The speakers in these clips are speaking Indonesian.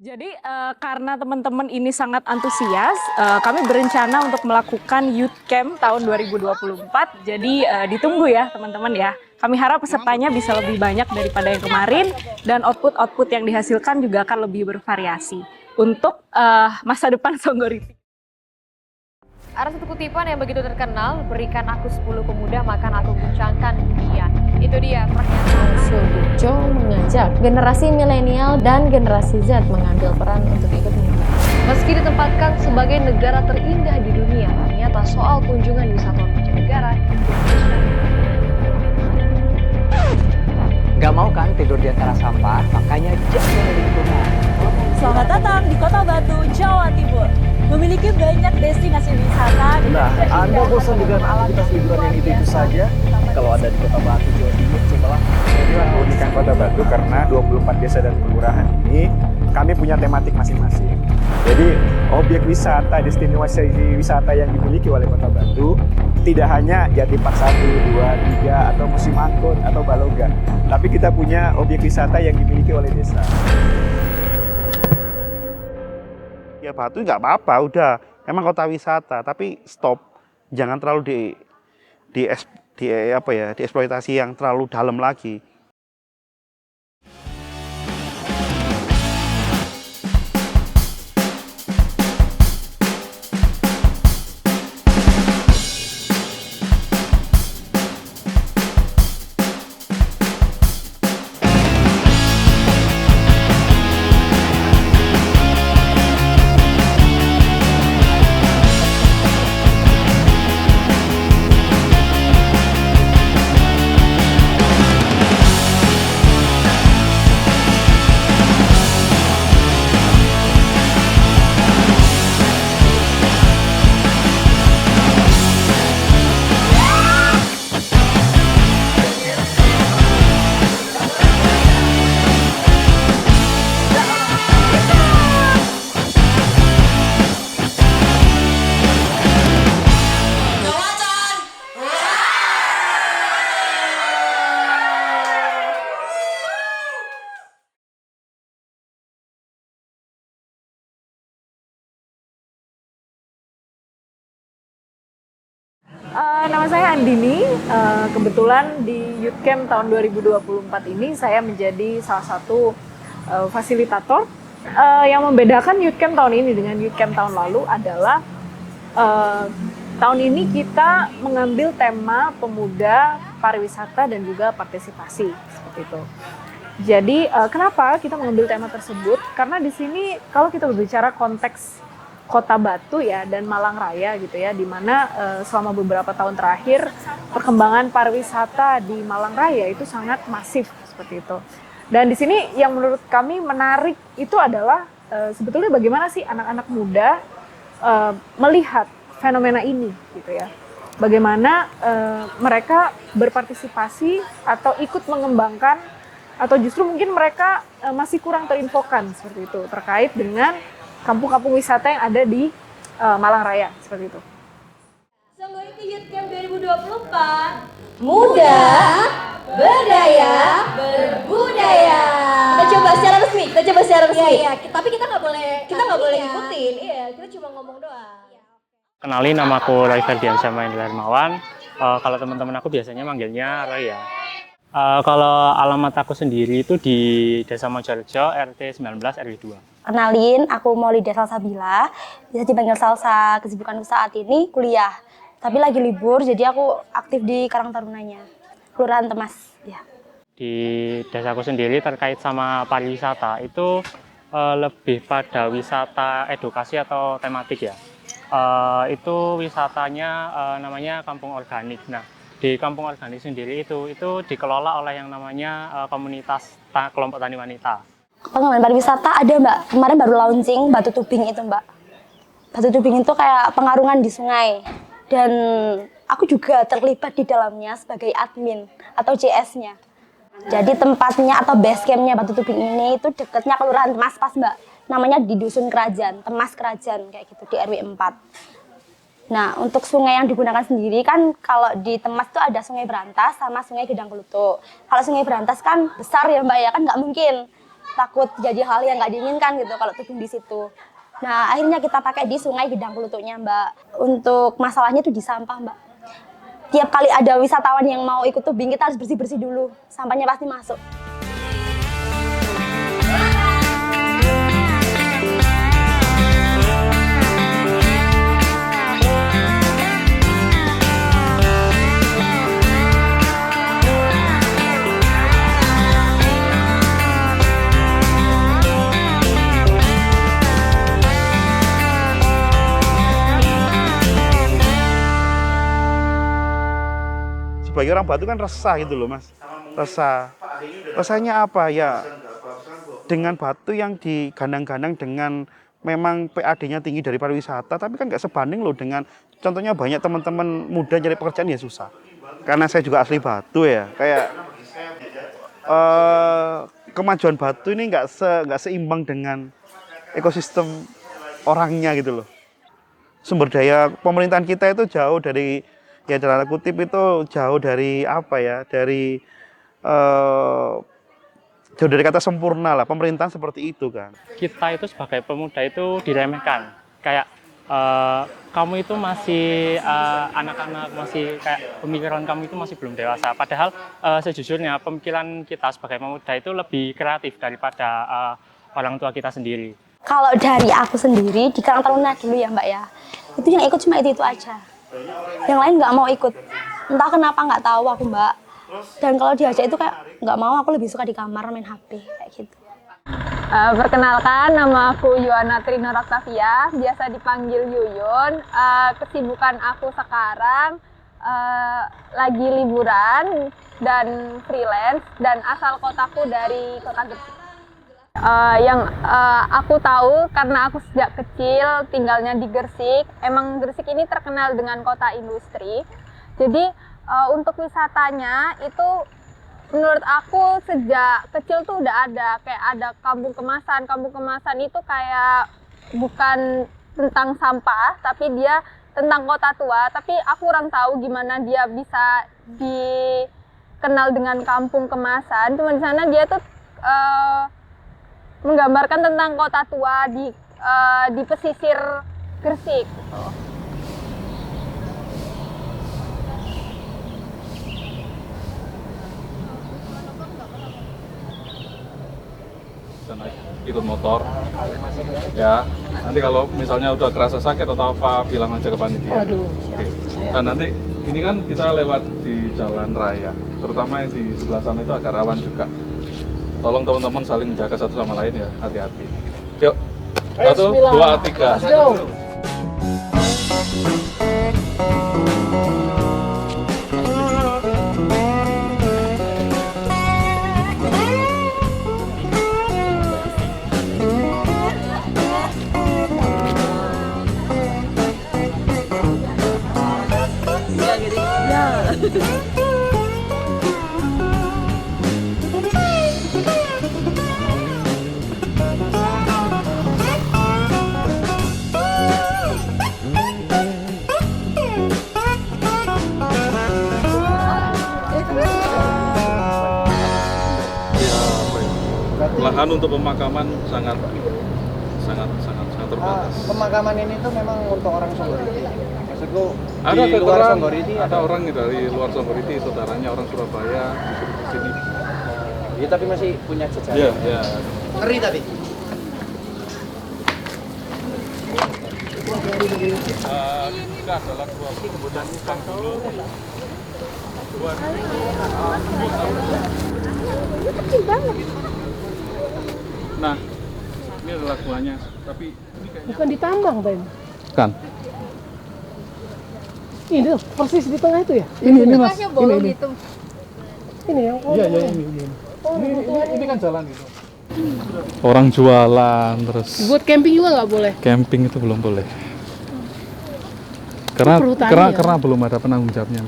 Jadi karena teman-teman ini sangat antusias, kami berencana untuk melakukan Youth Camp tahun 2024. Jadi ditunggu ya teman-teman ya. Kami harap pesertanya bisa lebih banyak daripada yang kemarin dan output yang dihasilkan juga akan lebih bervariasi untuk masa depan Songgoriti. Ada satu kutipan yang begitu terkenal, berikan aku 10 pemuda, maka aku guncangkan dunia. Itu dia pernyataan Sugijo mengajak generasi milenial dan generasi Z mengambil peran untuk ikut menyebar. Meski ditempatkan sebagai negara terindah di dunia, ternyata soal kunjungan wisatawan mancanegara Gak mau kan tidur di antara sampah, makanya jaga lingkungan. Selamat datang di Kota Batu, Jawa Timur. Memiliki banyak destinasi wisata. Nah, Anda bosan dengan aktivitas liburan yang itu saja? Kalau ada di Kota Batu, Jawa Timur, cobalah. Inilah keunikan Kota Batu karena 24 desa dan kelurahan ini kami punya tematik masing-masing. Jadi, objek wisata, destinasi wisata yang dimiliki oleh Kota Batu tidak hanya Jati Park 1, 2, 3, atau Musim Angkut, atau Balogan. Tapi kita punya objek wisata yang dimiliki oleh desa. Ya Batu nggak apa-apa, udah emang kota wisata, tapi stop, jangan terlalu dieksploitasi yang terlalu dalam lagi. Nama saya Andini, kebetulan di Youth Camp tahun 2024 ini saya menjadi salah satu fasilitator. Yang membedakan Youth Camp tahun ini dengan Youth Camp tahun lalu adalah tahun ini kita mengambil tema pemuda, pariwisata, dan juga partisipasi, seperti itu. Jadi kenapa kita mengambil tema tersebut? Karena di sini kalau kita berbicara konteks Kota Batu ya dan Malang Raya gitu ya, di mana selama beberapa tahun terakhir perkembangan pariwisata di Malang Raya itu sangat masif seperti itu. Dan di sini yang menurut kami menarik itu adalah sebetulnya bagaimana sih anak-anak muda melihat fenomena ini gitu ya. Bagaimana mereka berpartisipasi atau ikut mengembangkan, atau justru mungkin mereka masih kurang terinfokan seperti itu terkait dengan kampung-kampung wisata yang ada di Malang Raya, seperti itu. Songgoriti Youth Camp 2024. Muda, berdaya, berbudaya. Kita coba secara resmi. Iya, tapi kita nggak boleh ikutin. Iya, kita cuma ngomong doang. Kenalin, nama aku Roy Ferdiansyah Mahendra Hermawan. Kalau teman-teman aku biasanya manggilnya Roy ya. Kalau alamat aku sendiri itu di Desa Mojorejo, RT 19 RW 2. Kenalin, aku Maulida Salsabila, bisa dipanggil Salsa. Kesibukanku saat ini kuliah, tapi lagi libur, jadi aku aktif di Karang Tarunanya, Kelurahan Temas. Ya. Di desaku sendiri terkait sama pariwisata itu lebih pada wisata edukasi atau tematik ya. Itu wisatanya namanya Kampung Organik. Nah, di Kampung Organik sendiri itu dikelola oleh yang namanya komunitas kelompok tani wanita. Pengembangan pariwisata ada Mbak, kemarin baru launching Batu Tubing itu Mbak. Batu Tubing itu kayak pengarungan di sungai, dan aku juga terlibat di dalamnya sebagai admin atau JS-nya. Jadi tempatnya atau base camp-nya Batu Tubing ini itu dekatnya Kelurahan Temas pas Mbak, namanya di Dusun Kerajaan, Temas Kerajaan kayak gitu di RW 4. Nah, untuk sungai yang digunakan sendiri kan kalau di Temas tuh ada Sungai Berantas sama Sungai Gedang Kelutuk. Kalau Sungai Berantas kan besar ya Mbak ya, kan nggak mungkin takut terjadi hal yang nggak diinginkan gitu kalau tubing di situ. Nah, akhirnya kita pakai di Sungai Gedang Klutuknya, Mbak. Untuk masalahnya itu di sampah, Mbak. Tiap kali ada wisatawan yang mau ikut tubing, kita harus bersih-bersih dulu. Sampahnya pasti masuk. Sebagai orang Batu kan resah gitu loh Mas, resah. Resahnya apa ya? Dengan Batu yang digandang-gandang dengan memang PAD-nya tinggi dari pariwisata, tapi kan nggak sebanding loh dengan contohnya banyak teman-teman muda cari pekerjaan ya susah. Karena saya juga asli Batu ya, kayak kemajuan Batu ini nggak seimbang dengan ekosistem orangnya gitu loh. Sumber daya pemerintahan kita itu jauh dari, ya dalam kutip itu jauh dari apa ya, dari jauh dari kata sempurna lah, pemerintahan seperti itu kan. Kita itu sebagai pemuda itu diremehkan, kayak kamu itu masih anak-anak, masih kayak pemikiran kamu itu masih belum dewasa. Padahal sejujurnya pemikiran kita sebagai pemuda itu lebih kreatif daripada orang tua kita sendiri. Kalau dari aku sendiri di Karang Taruna dulu ya Mbak ya, itu yang ikut cuma itu aja. Yang lain nggak mau ikut, entah kenapa nggak tahu aku Mbak. Dan kalau diajak itu kayak nggak mau, aku lebih suka di kamar main HP kayak gitu. Perkenalkan, nama aku Yuana Trina Octavia, biasa dipanggil Yuyun. Kesibukan aku sekarang lagi liburan dan freelance, dan asal kotaku dari kota Gresik. Yang aku tahu karena aku sejak kecil tinggalnya di Gresik, emang Gresik ini terkenal dengan kota industri. Jadi untuk wisatanya itu menurut aku sejak kecil tuh udah ada, kayak ada kampung kemasan. Kampung kemasan itu kayak bukan tentang sampah, tapi dia tentang kota tua. Tapi aku kurang tahu gimana dia bisa dikenal dengan kampung kemasan. Cuma di sana dia tuh menggambarkan tentang kota tua di pesisir Gresik. Ikut motor ya, nanti kalau misalnya udah kerasa sakit atau apa bilang aja ke panitia. Oke. Nah nanti ini kan kita lewat di jalan raya, terutama yang di sebelah sana itu agak rawan juga. Tolong teman-teman saling menjaga satu sama lain ya, hati-hati. Yuk, 1, 2, 3. Lahan untuk pemakaman sangat terbatas. Pemakaman ini tuh memang untuk orang Songgoriti. Maksudku Ada di luar veteran, Songgoriti ada orang dari luar Songgoriti, saudaranya orang Surabaya disuruh ke sini. Iya, tapi masih punya jejak. Iya, iya. Ngeri tapi. Kita adalah dua kemudian utang dulu. Kecil banget. Nah, ini adalah guanya, tapi ini kayaknya Bukan ditambang, Ben. kan. Ini tuh, persis di tengah itu ya? Ini Mas. Ini. Ini yang Iya, ini. Oh, Ini kan jalan itu. Orang jualan terus. buat camping juga nggak boleh. Camping itu belum boleh. Karena belum ada penanggung jawabnya.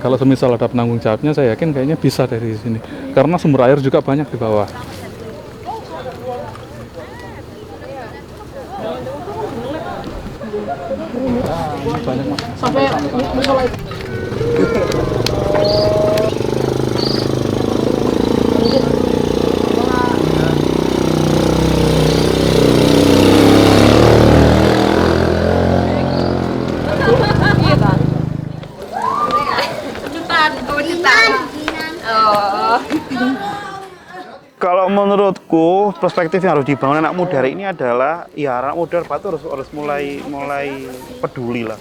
Kalau semisal ada penanggung jawabnya, saya yakin kayaknya bisa dari sini. Karena sumber air juga banyak di bawah. Banyak Mas. Sampai musola itu. menurutku perspektif yang harus dibangun anak muda hari ini adalah ya anak muda Batu harus mulai peduli lah,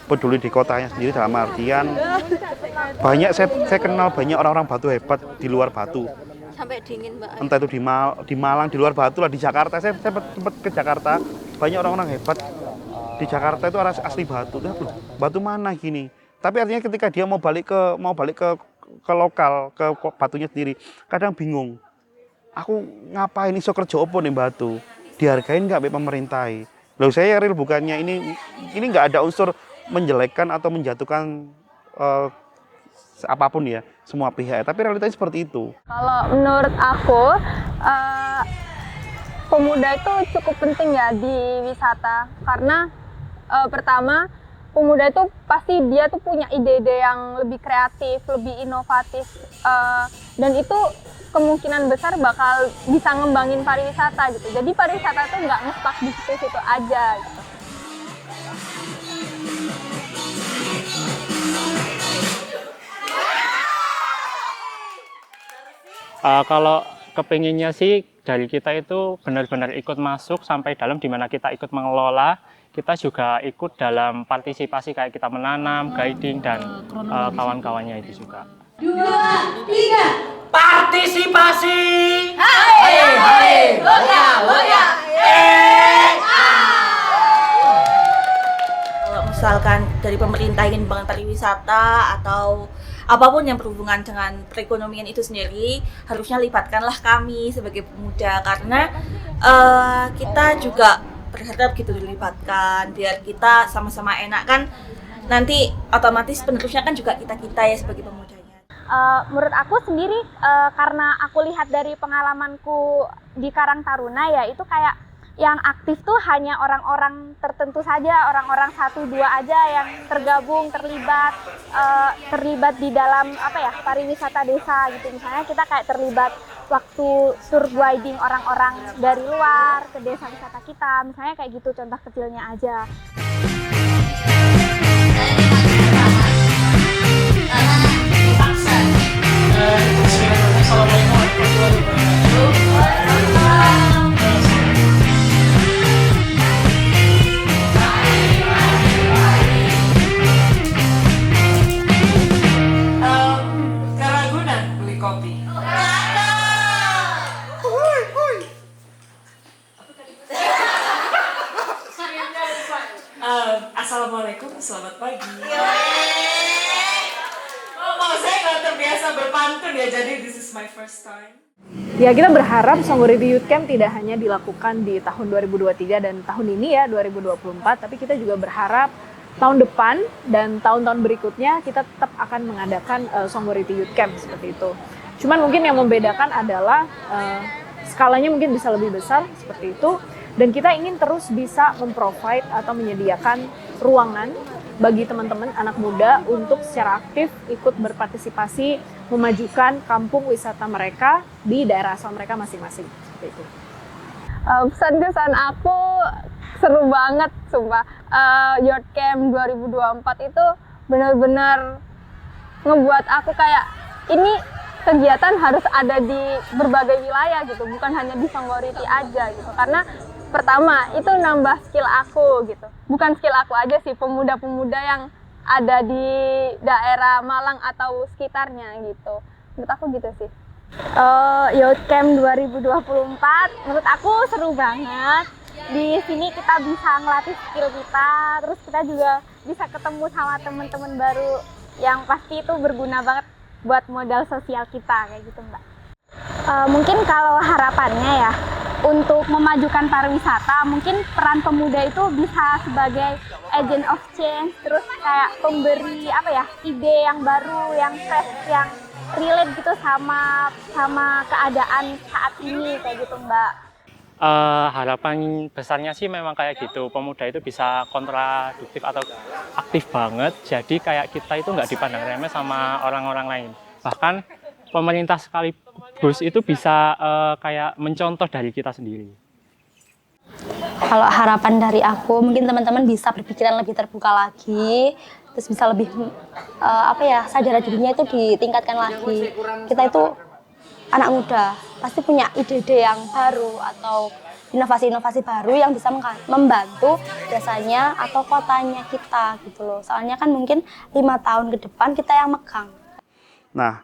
peduli di kotanya sendiri, dalam artian banyak saya kenal banyak orang-orang Batu hebat di luar Batu. Sampai dingin Mbak. Entah itu di Malang, di luar Batu lah, di Jakarta. Saya sempat ke Jakarta, banyak orang-orang hebat di Jakarta itu asli Batu. Batu mana gini? Tapi artinya ketika dia mau balik ke lokal, ke Batunya sendiri, kadang bingung. Aku ngapain iso kerja opo nih Batu? Dihargain nggak pemerintahi? Loh saya real bukannya ini nggak ada unsur menjelekkan atau menjatuhkan apapun ya, semua pihak. Tapi realitanya seperti itu. Kalau menurut aku, pemuda itu cukup penting ya di wisata. Karena pertama, pemuda itu pasti dia tuh punya ide-ide yang lebih kreatif, lebih inovatif. Dan itu kemungkinan besar bakal bisa ngembangin pariwisata gitu. Jadi pariwisata tuh nggak ngestak di situ-situ aja gitu. Kalau kepinginnya sih dari kita itu benar-benar ikut masuk sampai dalam dimana kita ikut mengelola, kita juga ikut dalam partisipasi kayak kita menanam, guiding dan kawan-kawannya itu juga. 2, 3. Partisipasi. Hai, goya. Kalau misalkan dari pemerintah ingin membangun pariwisata atau apapun yang berhubungan dengan perekonomian itu sendiri, harusnya libatkanlah kami sebagai pemuda, karena kita juga berharap gitu dilibatkan biar kita sama-sama enak kan, nanti otomatis penerusnya kan juga kita ya sebagai pemudanya. Menurut aku sendiri, karena aku lihat dari pengalamanku di Karang Taruna ya, itu kayak yang aktif tuh hanya orang-orang tertentu saja, orang-orang 1-2 aja yang tergabung, terlibat di dalam pariwisata desa gitu. Misalnya kita kayak terlibat waktu tour guiding orang-orang dari luar ke desa wisata kita, misalnya kayak gitu contoh kecilnya aja. Assalamualaikum, selamat pagi. Saya nggak terbiasa berpantun ya, jadi this is my first time. Ya, kita berharap Songgoriti Youth Camp tidak hanya dilakukan di tahun 2023 dan tahun ini ya 2024, tapi kita juga berharap tahun depan dan tahun-tahun berikutnya kita tetap akan mengadakan Songgoriti Youth Camp seperti itu. Cuman mungkin yang membedakan adalah skalanya mungkin bisa lebih besar seperti itu, dan kita ingin terus bisa memprovide atau menyediakan ruangan bagi teman-teman anak muda untuk secara aktif ikut berpartisipasi memajukan kampung wisata mereka di daerah asal mereka masing-masing seperti itu. Pesan-kesan aku seru banget, sumpah. Youth Camp 2024 itu benar-benar ngebuat aku kayak ini kegiatan harus ada di berbagai wilayah gitu, bukan hanya di Songgoriti aja gitu. Karena pertama itu nambah skill aku gitu, bukan skill aku aja sih, pemuda-pemuda yang ada di daerah Malang atau sekitarnya gitu. Menurut aku gitu sih. Youth Camp 2024 menurut aku seru banget. Di sini kita bisa ngelatih skill kita, terus kita juga bisa ketemu sama teman-teman baru yang pasti itu berguna banget buat modal sosial kita kayak gitu Mbak. Mungkin kalau harapannya ya, untuk memajukan pariwisata, mungkin peran pemuda itu bisa sebagai agent of change, terus kayak pemberi ide yang baru, yang fresh, yang relate gitu sama keadaan saat ini kayak gitu Mbak. Harapan besarnya sih memang kayak gitu, pemuda itu bisa kontraduktif atau aktif banget, jadi kayak kita itu nggak dipandang remeh sama orang-orang lain. Bahkan pemerintah sekaligus itu bisa kayak mencontoh dari kita sendiri. Kalau harapan dari aku, mungkin teman-teman bisa berpikiran lebih terbuka lagi, terus bisa lebih sadar dirinya itu ditingkatkan lagi. Kita itu anak muda pasti punya ide-ide yang baru atau inovasi-inovasi baru yang bisa membantu desanya atau kotanya kita gitu loh. Soalnya kan mungkin 5 tahun ke depan kita yang megang. Nah,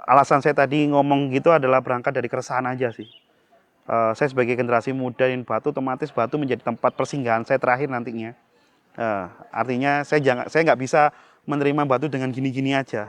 alasan saya tadi ngomong gitu adalah berangkat dari keresahan aja sih. Saya sebagai generasi muda di Batu, otomatis Batu menjadi tempat persinggahan saya terakhir nantinya. Artinya saya nggak bisa menerima Batu dengan gini-gini aja.